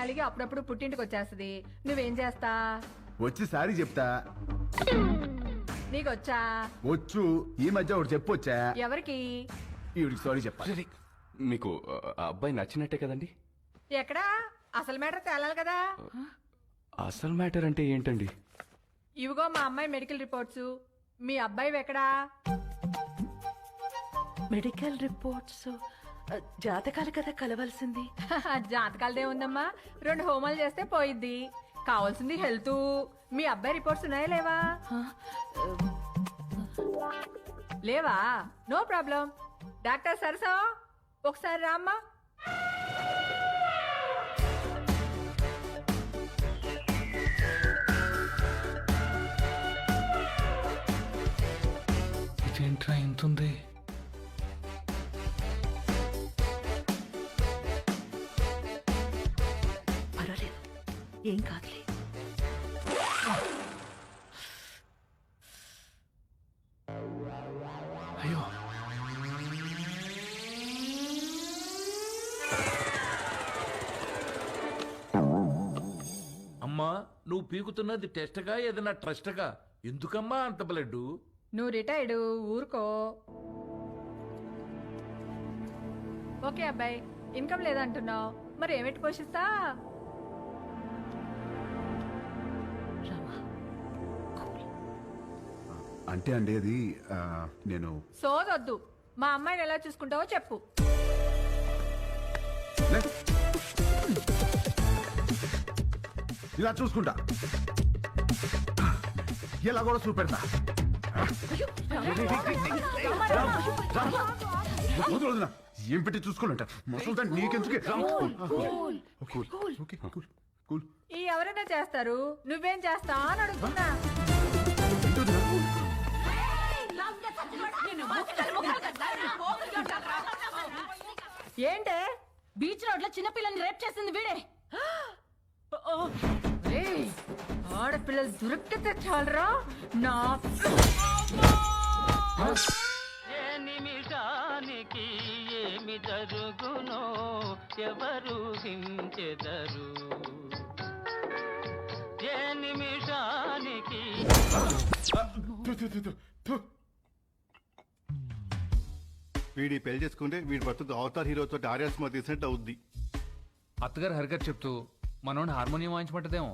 అలిగి అప్పుడప్పుడు పుట్టింటికి వచ్చేస్తది. నువ్వేం చేస్తా? వచ్చి సారీ చెప్తా. నీకొచ్చా? వచ్చు. ఈ మధ్య ఒకటి చెప్పొచ్చా? ఎవరికి? ఈవిడికి సారీ చెప్పాలి. మీకు ఆ అబ్బాయి నచ్చినట్టే కదండి? ఎక్కడా? అసలు మ్యాటర్ తేలాలి కదా. అసలు మ్యాటర్ అంటే ఏంటండి? ఇవిగో మా అమ్మాయి మెడికల్ రిపోర్ట్స్. మీ అబ్బాయి ఎక్కడా? మెడికల్ రిపోర్ట్స్ జాతకాలు కదా కలవాల్సింది. జాతకాలదే ఉందమ్మా. 2 హోమాలు చేస్తే పోయిద్ది. కావాల్సింది హెల్త్. మీ అబ్బాయి రిపోర్ట్స్ ఉన్నాయా లేవా? లేవా? No problem. డాక్టర్ సరసా ఒకసారి రామ్మా. ఇదేంట్రా ఇంతుంది? పర్వాలేదు, ఏం కాదులే. అయ్యో, అమ్మా నువ్వు పీకుతున్నది టెస్ట్గా ఏదైనా ట్రస్ట్గా? ఎందుకమ్మా అంత బ్లడ్? నువ్వు రిటైర్డ్, ఊరుకో. ఓకే అబ్బాయి, ఇన్కమ్ లేదంటున్నావు, మరి ఏమిటి పోషిస్తా? రామా, అంటే అండి అది నేను సోదొద్దు. మా అమ్మాయిని ఎలా చూసుకుంటావో చెప్పు. లే. ఇలా చూసుకుంటా, ఇలా కూడా చూపెడతా. వదిలేదునా? ఏం పెట్టి చూసుకోవాలంట మసలు నీకెందుకే? ఈ ఎవరైనా చేస్తారు, నువ్వేం చేస్తా అని అడుగుతున్నా. ఏంటే? బీచ్ రోడ్ లో చిన్నపిల్లని రేప్ చేసింది వీడే. ఏయ్, ఆడపిల్లలు దొరికితే చాలరా నా. ఏ నిమిషానికి ఏమి జరుగునో ఎవరు హించెదరు. ఏ నిమిషానికి వీడి పెళ్లి చేసుకుంటే వీడి బతుకు అవతార్ హీరోతో ఆర్యా సినిమా తీసినట్టు అవుద్ది. అత్తగారు హరిగారు చెప్తూ మనోడిని హార్మోనియం వాయించమంటదేమో.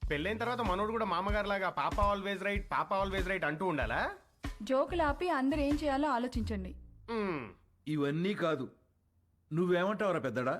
పెళ్ళైన తర్వాత మనోడు కూడా మామగారు లాగా పాప ఆల్వేజ్ రైట్, పాప ఆల్వేజ్ రైట్ అంటూ ఉండాలా? జోకులు ఆపి అందరు ఏం చేయాలో ఆలోచించండి. ఇవన్నీ కాదు, నువ్వేమంటావురా పెద్దడా?